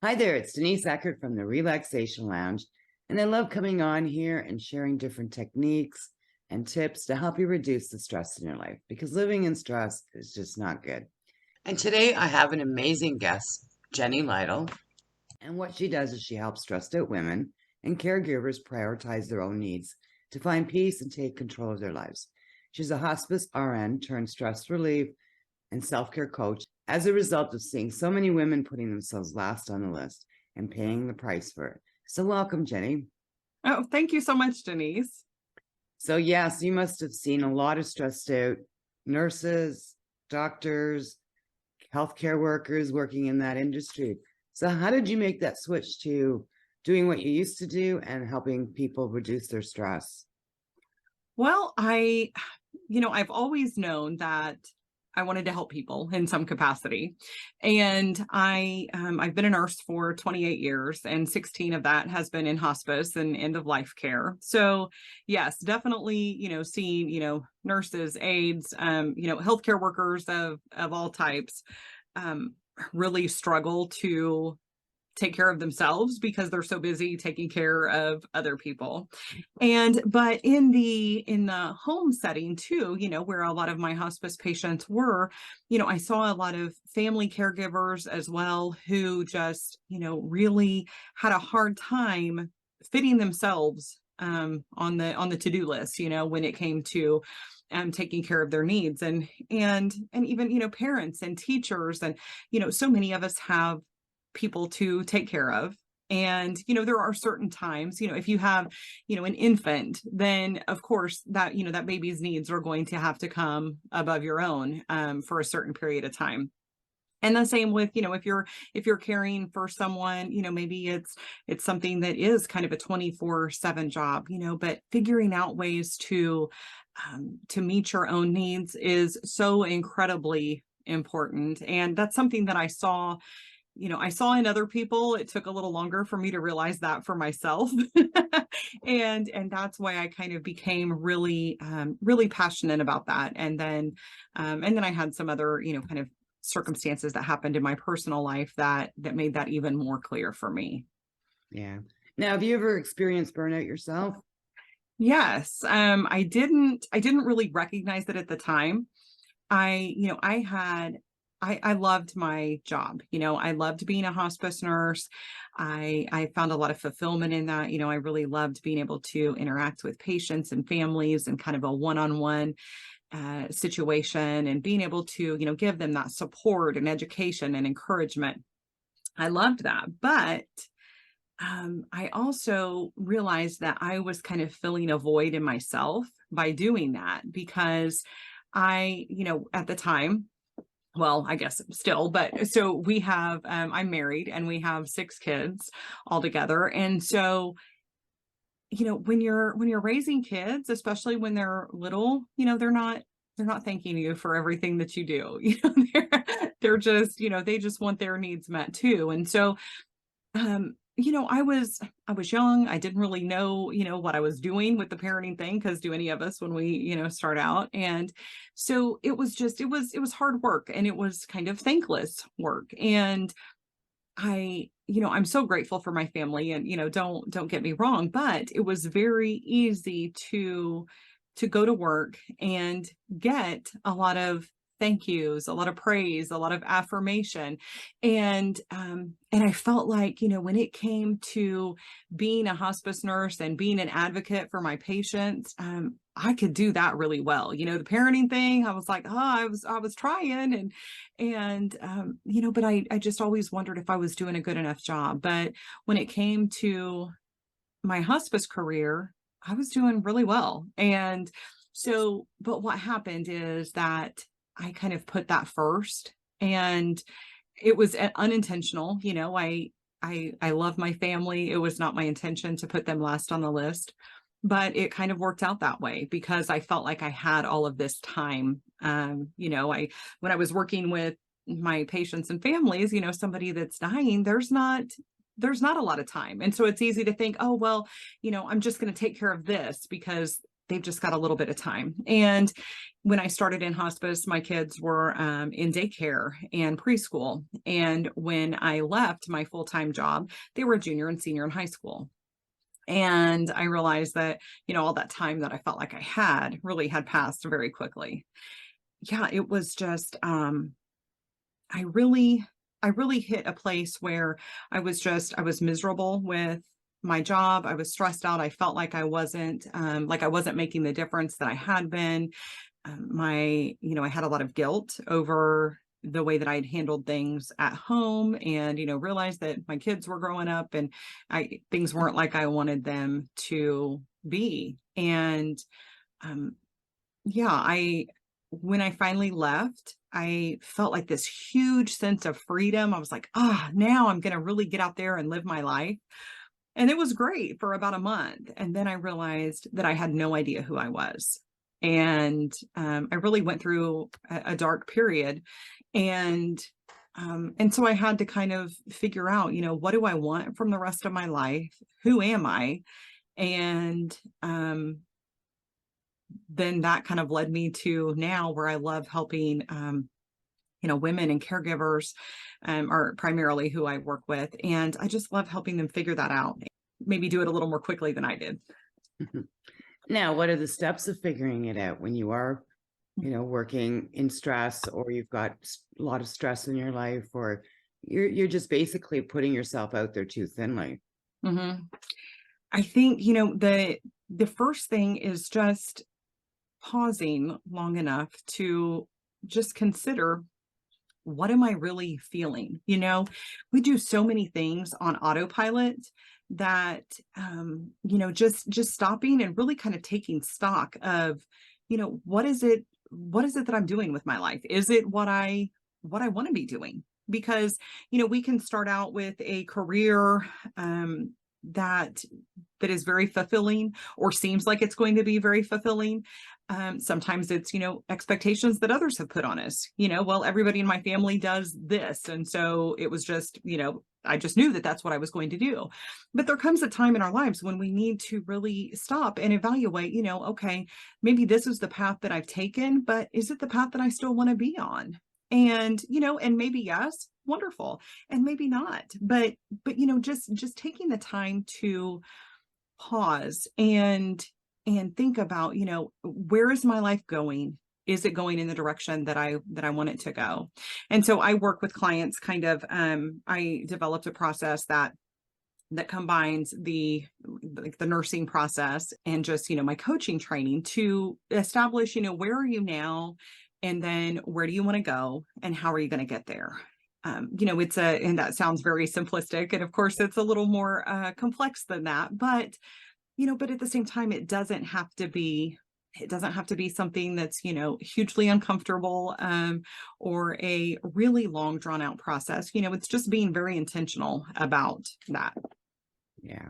Hi there, it's Denise Eckert from the Relaxation Lounge, and I love coming on here and sharing different techniques and tips to help you reduce the stress in your life because living in stress is just not good. And today I have an amazing guest, Jenny Lytle, and what she does is she helps stressed out women and caregivers prioritize their own needs to find peace and take control of their lives. She's a hospice RN turned stress relief and self-care coach as a result of seeing so many women putting themselves last on the list and paying the price for it. So welcome, Jenny. Oh, thank you so much, Denise. So yes, you must have seen a lot of stressed out nurses, doctors, healthcare workers working in that industry. So how did you make that switch to doing what you used to do and helping people reduce their stress? Well, I've always known that I wanted to help people in some capacity. And I've been a nurse for 28 years, and 16 of that has been in hospice and end of life care. So yes, definitely, seeing, nurses, aides, healthcare workers of all types, um, really struggle to take care of themselves because they're so busy taking care of other people. But in the home setting too, where a lot of my hospice patients were, I saw a lot of family caregivers as well who just, really had a hard time fitting themselves on the to-do list, when it came to taking care of their needs, and even, parents and teachers, and so many of us have people to take care of. And, there are certain times, if you have, an infant, then of course that, that baby's needs are going to have to come above your own for a certain period of time. And the same with, if you're caring for someone, maybe it's something that is kind of a 24/7 job, but figuring out ways to meet your own needs is so incredibly important. And that's something that I saw in other people. It took a little longer for me to realize that for myself. And that's why I kind of became really passionate about that. And then I had some other, kind of circumstances that happened in my personal life that made that even more clear for me. Yeah. Now, have you ever experienced burnout yourself? Yes. I didn't really recognize it at the time. I loved my job. I loved being a hospice nurse. I found a lot of fulfillment in that. I really loved being able to interact with patients and families and kind of a one-on-one situation, and being able to, give them that support and education and encouragement. I loved that. But I also realized that I was kind of filling a void in myself by doing that, because at the time, well, I guess still, but so I'm married and we have 6 kids all together. And so, when you're raising kids, especially when they're little, they're not thanking you for everything that you do. They're just, they just want their needs met too. And so, I was young. I didn't really know, what I was doing with the parenting thing, because do any of us when we, start out. And so it was hard work, and it was kind of thankless work. And I'm so grateful for my family, and, don't get me wrong, but it was very easy to go to work and get a lot of thank yous, a lot of praise, a lot of affirmation. And I felt like, when it came to being a hospice nurse and being an advocate for my patients, I could do that really well. The parenting thing, I was like, oh, I was trying, but I just always wondered if I was doing a good enough job. But when it came to my hospice career, I was doing really well. And so, but what happened is that I kind of put that first, and it was unintentional. I love my family. It was not my intention to put them last on the list, but it kind of worked out that way because I felt like I had all of this time. When I was working with my patients and families, somebody that's dying, there's not a lot of time. And so it's easy to think, oh, well, I'm just going to take care of this because they've just got a little bit of time. And when I started in hospice, my kids were in daycare and preschool. And when I left my full-time job, they were a junior and senior in high school. And I realized that, all that time that I felt like I had really had passed very quickly. Yeah, it was just, I really, I really hit a place where I was miserable with my job. I was stressed out. I felt like I wasn't making the difference that I had been. I had a lot of guilt over the way that I'd handled things at home, and, realized that my kids were growing up and things weren't like I wanted them to be. And, um, yeah, when I finally left, I felt like this huge sense of freedom. I was like, now I'm going to really get out there and live my life. And it was great for about a month. And then I realized that I had no idea who I was. And I really went through a dark period. And so I had to kind of figure out, what do I want from the rest of my life? Who am I? And then that kind of led me to now where I love helping, women and caregivers are primarily who I work with. And I just love helping them figure that out, maybe do it a little more quickly than I did. Now, what are the steps of figuring it out when you are, working in stress, or you've got a lot of stress in your life, or you're just basically putting yourself out there too thinly? Mm-hmm. I think, the first thing is just pausing long enough to just consider, what am I really feeling? We do so many things on autopilot that, just stopping and really kind of taking stock of, what is it that I'm doing with my life? Is it what I want to be doing? Because, we can start out with a career, that is very fulfilling, or seems like it's going to be very fulfilling. Sometimes it's, expectations that others have put on us. Well, everybody in my family does this. And so it was just, I just knew that that's what I was going to do. But there comes a time in our lives when we need to really stop and evaluate, okay, maybe this is the path that I've taken, but is it the path that I still want to be on? And, and maybe yes, wonderful. And maybe not, but, just taking the time to pause and think about, where is my life going? Is it going in the direction that I want it to go? And so I work with clients kind of, I developed a process that combines the nursing process and just, my coaching training to establish, where are you now? And then where do you want to go? And how are you going to get there? And that sounds very simplistic. And of course, it's a little more complex than that. But but at the same time, it doesn't have to be something that's, hugely uncomfortable, or a really long drawn out process. It's just being very intentional about that. Yeah,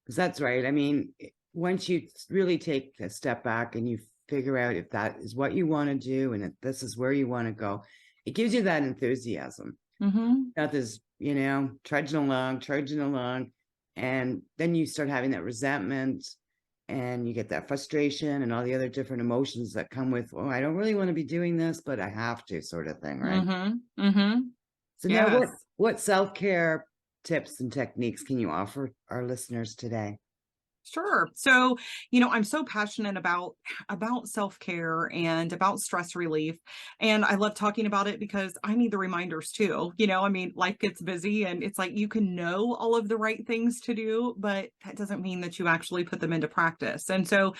because that's right. I mean, once you really take a step back and you figure out if that is what you want to do and if this is where you want to go, it gives you that enthusiasm. Mm-hmm. Not this, trudging along. And then you start having that resentment, and you get that frustration and all the other different emotions that come with, oh, I don't really want to be doing this, but I have to, sort of thing, right? Mm-hmm. Mm-hmm. So Yes. now what self-care tips and techniques can you offer our listeners today? Sure. So, I'm so passionate about self-care and about stress relief. And I love talking about it because I need the reminders too. I mean, life gets busy, and it's like you can know all of the right things to do, but that doesn't mean that you actually put them into practice. And so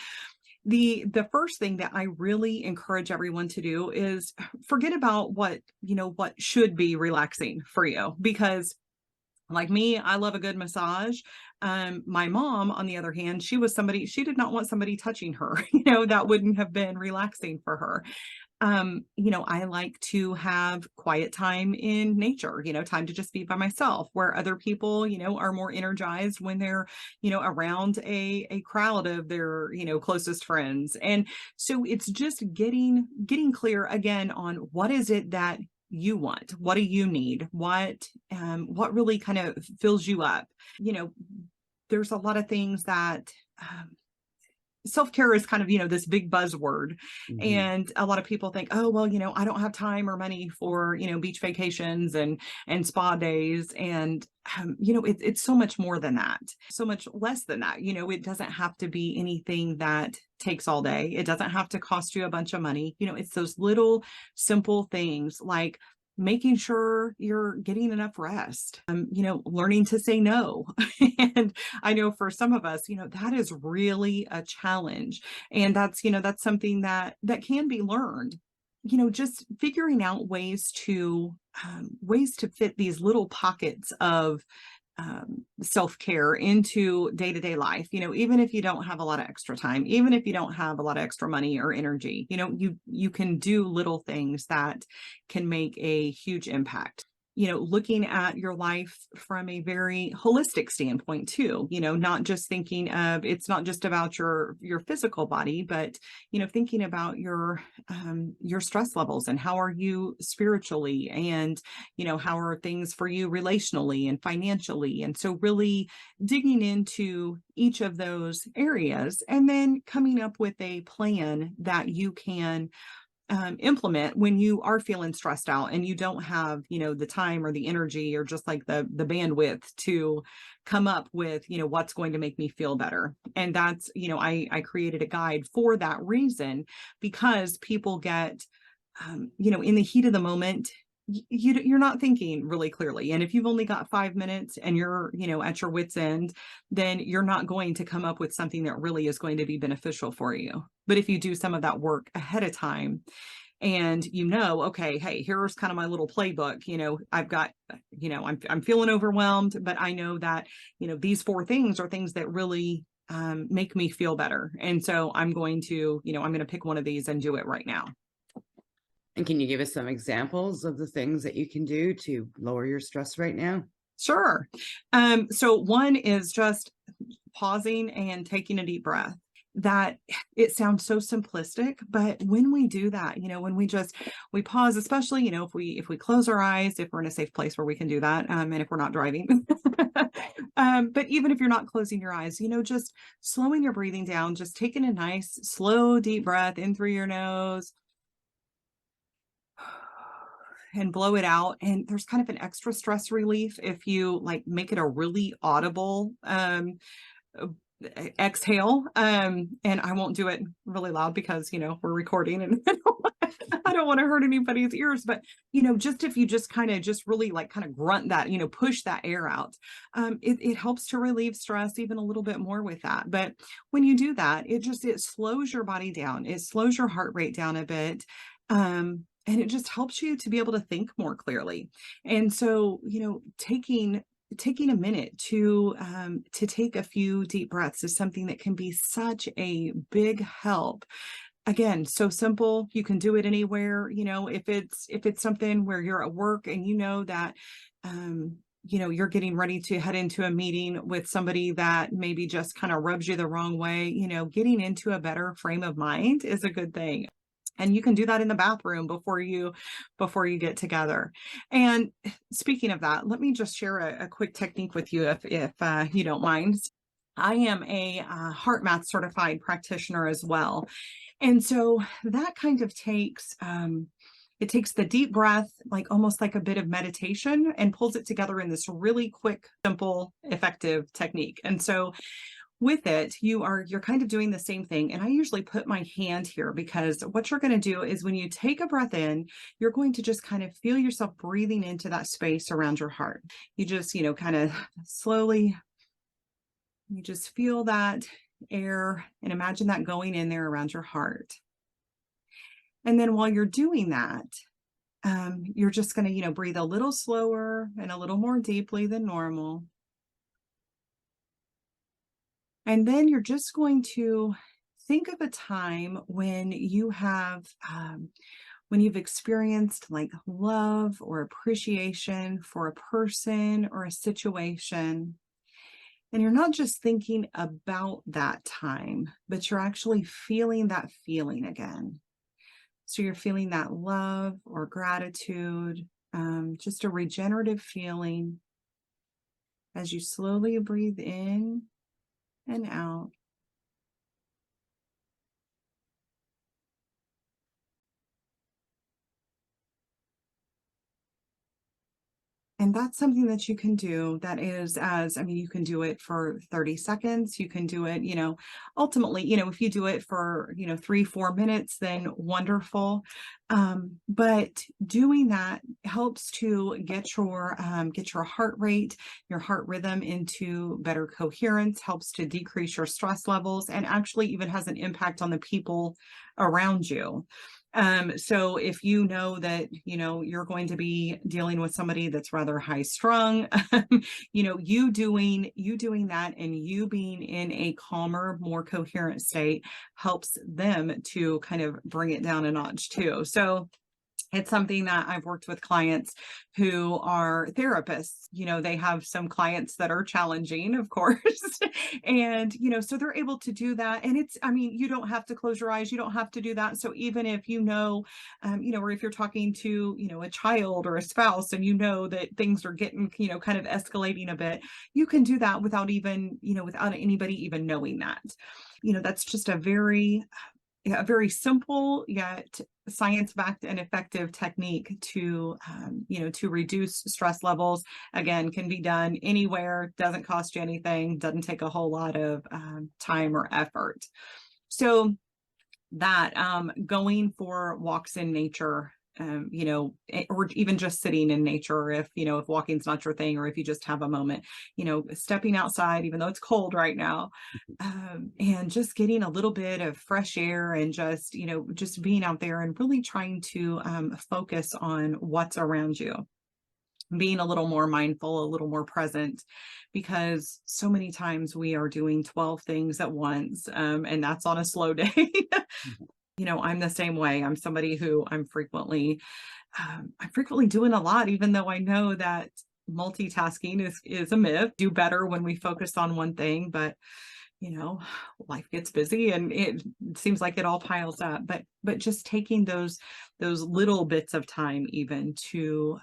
the first thing that I really encourage everyone to do is forget about what should be relaxing for you, because like me, I love a good massage. My mom, on the other hand, she did not want somebody touching her, that wouldn't have been relaxing for her. I like to have quiet time in nature, time to just be by myself, where other people, are more energized when they're, around a crowd of their, closest friends. And so it's just getting clear again on what is it that you want? What do you need? What really kind of fills you up? There's a lot of things that self-care is kind of, this big buzzword. Hmm. And a lot of people think, oh, well, I don't have time or money for, beach vacations and spa days. And, it's so much more than that, so much less than that. It doesn't have to be anything that takes all day. It doesn't have to cost you a bunch of money. It's those little simple things like making sure you're getting enough rest, learning to say no. And I know for some of us, that is really a challenge. And that's something that can be learned. Just figuring out ways to fit these little pockets of self-care into day-to-day life, even if you don't have a lot of extra time, even if you don't have a lot of extra money or energy, you can do little things that can make a huge impact. Looking at your life from a very holistic standpoint too, not just thinking of, it's not just about your physical body, but, thinking about your stress levels and how are you spiritually, and, how are things for you relationally and financially. And so really digging into each of those areas and then coming up with a plan that you can implement when you are feeling stressed out and you don't have, the time or the energy or just like the bandwidth to come up with, what's going to make me feel better. And that's, I created a guide for that reason, because people get, in the heat of the moment, you're not thinking really clearly. And if you've only got 5 minutes and you're, at your wit's end, then you're not going to come up with something that really is going to be beneficial for you. But if you do some of that work ahead of time and okay, hey, here's kind of my little playbook, I've got, I'm feeling overwhelmed, but I know that, these 4 things are things that really make me feel better. And so I'm going to pick one of these and do it right now. And can you give us some examples of the things that you can do to lower your stress right now? Sure. So one is just pausing and taking a deep breath. That it sounds so simplistic, but when we do that, when we pause, especially, if we close our eyes, if we're in a safe place where we can do that, and if we're not driving, but even if you're not closing your eyes, just slowing your breathing down, just taking a nice, slow, deep breath in through your nose and blow it out. And there's kind of an extra stress relief if you like make it a really audible exhale. And I won't do it really loud because, we're recording and I don't want to hurt anybody's ears, but, just if you just kind of just really like kind of grunt that, push that air out, it helps to relieve stress even a little bit more with that. But when you do that, it slows your body down. It slows your heart rate down a bit. And it just helps you to be able to think more clearly. And so, taking a minute to take a few deep breaths is something that can be such a big help. Again, so simple. You can do it anywhere. If it's something where you're at work and that you're getting ready to head into a meeting with somebody that maybe just kind of rubs you the wrong way, getting into a better frame of mind is a good thing. And you can do that in the bathroom before you get together. And speaking of that, let me just share a quick technique with you if you don't mind. I am a heart math certified practitioner as well. And so that kind of takes it takes the deep breath, like almost like a bit of meditation, and pulls it together in this really quick, simple, effective technique. And so with it, you're kind of doing the same thing. And I usually put my hand here because what you're going to do is when you take a breath in, you're going to just kind of feel yourself breathing into that space around your heart. You just, kind of slowly, you just feel that air and imagine that going in there around your heart. And then while you're doing that, you're just going to, breathe a little slower and a little more deeply than normal. And then you're just going to think of a time when you've experienced like love or appreciation for a person or a situation. And you're not just thinking about that time, but you're actually feeling that feeling again. So you're feeling that love or gratitude, just a regenerative feeling as you slowly breathe in and out. And that's something that you can do that is I mean, you can do it for 30 seconds. You can do it, ultimately, if you do it for, 3, 4 minutes, then wonderful. But doing that helps to get your heart rate, your heart rhythm into better coherence, helps to decrease your stress levels, and actually even has an impact on the people around you. So if you know that, you're going to be dealing with somebody that's rather high strung, you doing that and you being in a calmer, more coherent state helps them to kind of bring it down a notch too. So it's something that I've worked with clients who are therapists. They have some clients that are challenging, of course. And, so they're able to do that. And I mean, you don't have to close your eyes. You don't have to do that. So even if or if you're talking to, a child or a spouse and you know that things are getting, kind of escalating a bit, you can do that without without anybody even knowing that. That's just a very simple yet science-backed and effective technique to reduce stress levels. Again, can be done anywhere, doesn't cost you anything, doesn't take a whole lot of time or effort. So that going for walks in nature, or even just sitting in nature, if walking's not your thing, or if you just have a moment, stepping outside, even though it's cold right now, and just getting a little bit of fresh air and just being out there and really trying to focus on what's around you, being a little more mindful, a little more present, because so many times we are doing 12 things at once, and that's on a slow day. I'm the same way. I'm somebody who I'm frequently doing a lot, even though I know that multitasking is a myth. Do better when we focus on one thing, but life gets busy and it seems like it all piles up. But just taking those little bits of time even to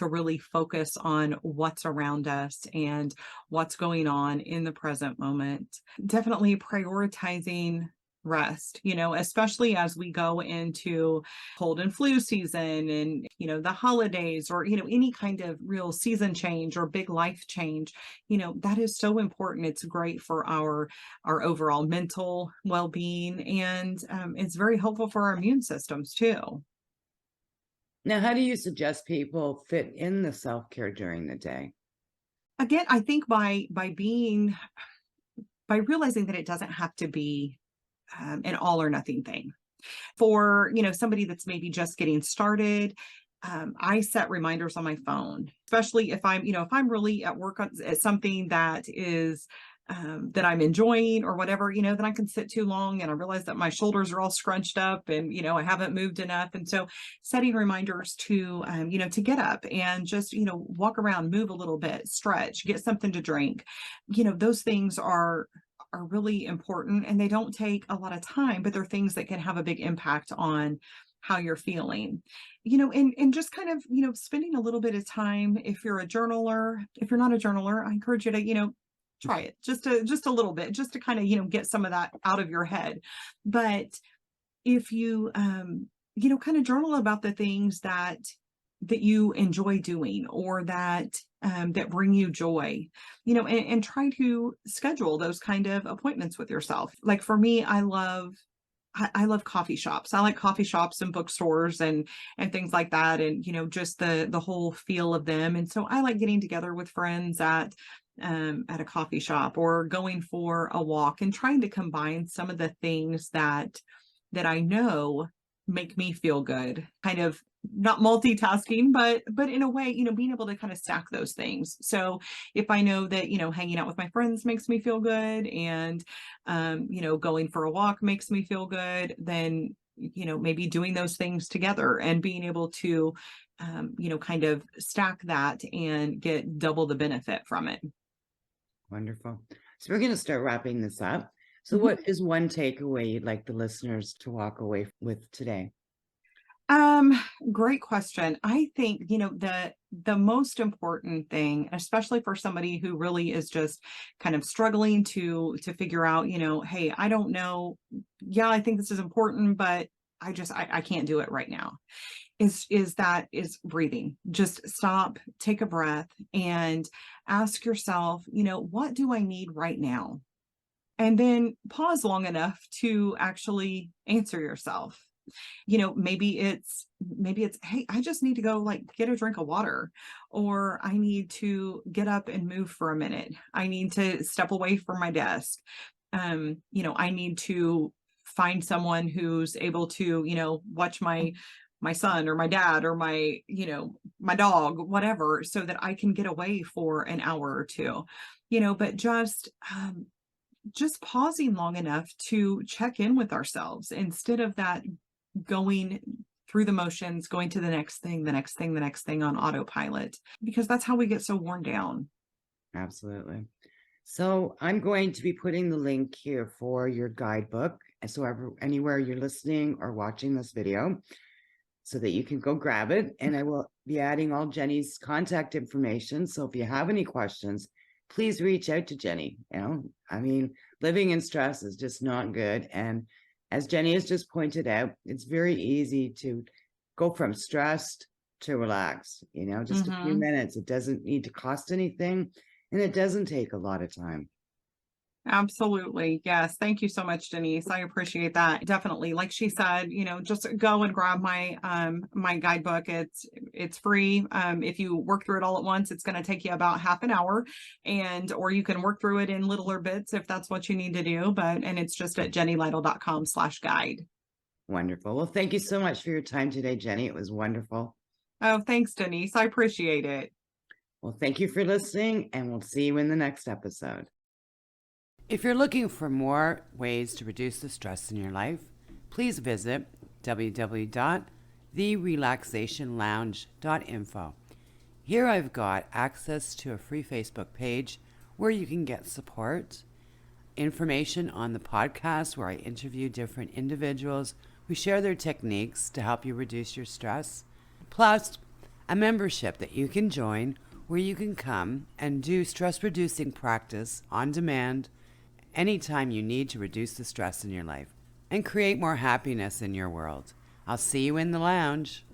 really focus on what's around us and what's going on in the present moment. Definitely prioritizing rest, especially as we go into cold and flu season and, the holidays, or, any kind of real season change or big life change, that is so important. It's great for our overall mental well-being, and it's very helpful for our immune systems too. Now, how do you suggest people fit in the self-care during the day? Again, I think by realizing that it doesn't have to be an all or nothing thing. For, somebody that's maybe just getting started, I set reminders on my phone, especially if I'm really at work at something that is that I'm enjoying or whatever, then I can sit too long and I realize that my shoulders are all scrunched up and, I haven't moved enough. And so setting reminders to get up and just, walk around, move a little bit, stretch, get something to drink, those things are really important, and they don't take a lot of time, but they're things that can have a big impact on how you're feeling, and just kind of, spending a little bit of time. If you're a journaler, if you're not a journaler, I encourage you to, try it just a little bit, just to kind of, get some of that out of your head. But if you, kind of journal about the things that you enjoy doing, or that bring you joy, and try to schedule those kind of appointments with yourself. Like for me, I love coffee shops. I like coffee shops and bookstores and things like that, and just the whole feel of them. And so I like getting together with friends at a coffee shop, or going for a walk, and trying to combine some of the things that I know make me feel good, kind of not multitasking, but in a way, being able to kind of stack those things. So if I know that, hanging out with my friends makes me feel good, and, going for a walk makes me feel good, then, maybe doing those things together and being able to, kind of stack that and get double the benefit from it. Wonderful. So we're going to start wrapping this up. So Mhm. what is one takeaway you'd like the listeners to walk away with today? Great question. I think, the most important thing, especially for somebody who really is just kind of struggling to figure out, hey, I don't know. Yeah, I think this is important, but I can't do it right now, is breathing. Just stop, take a breath, and ask yourself, what do I need right now? And then pause long enough to actually answer yourself. Maybe it's, hey, I just need to go like get a drink of water, or I need to get up and move for a minute. I need to step away from my desk. I need to find someone who's able to, watch my son or my dad or my dog, whatever, so that I can get away for an hour or two. But just pausing long enough to check in with ourselves instead of that going through the motions, going to the next thing, the next thing, the next thing on autopilot, because that's how we get so worn down. Absolutely. So I'm going to be putting the link here for your guidebook. So anywhere you're listening or watching this video, so that you can go grab it. And I will be adding all Jenny's contact information. So if you have any questions, please reach out to Jenny. Living in stress is just not good. And as Jenny has just pointed out, it's very easy to go from stressed to relaxed, just a few minutes. It doesn't need to cost anything, and it doesn't take a lot of time. Absolutely. Yes. Thank you so much, Denise. I appreciate that. Definitely. Like she said, just go and grab my guidebook. It's free. If you work through it all at once, it's going to take you about half an hour, or you can work through it in littler bits if that's what you need to do. And it's just at jennylytle.com/guide. Wonderful. Well, thank you so much for your time today, Jenny. It was wonderful. Oh, thanks, Denise. I appreciate it. Well, thank you for listening, and we'll see you in the next episode. If you're looking for more ways to reduce the stress in your life, please visit www.therelaxationlounge.info. Here I've got access to a free Facebook page where you can get support, information on the podcast where I interview different individuals who share their techniques to help you reduce your stress, plus a membership that you can join where you can come and do stress-reducing practice on demand anytime you need to reduce the stress in your life and create more happiness in your world. I'll see you in the lounge.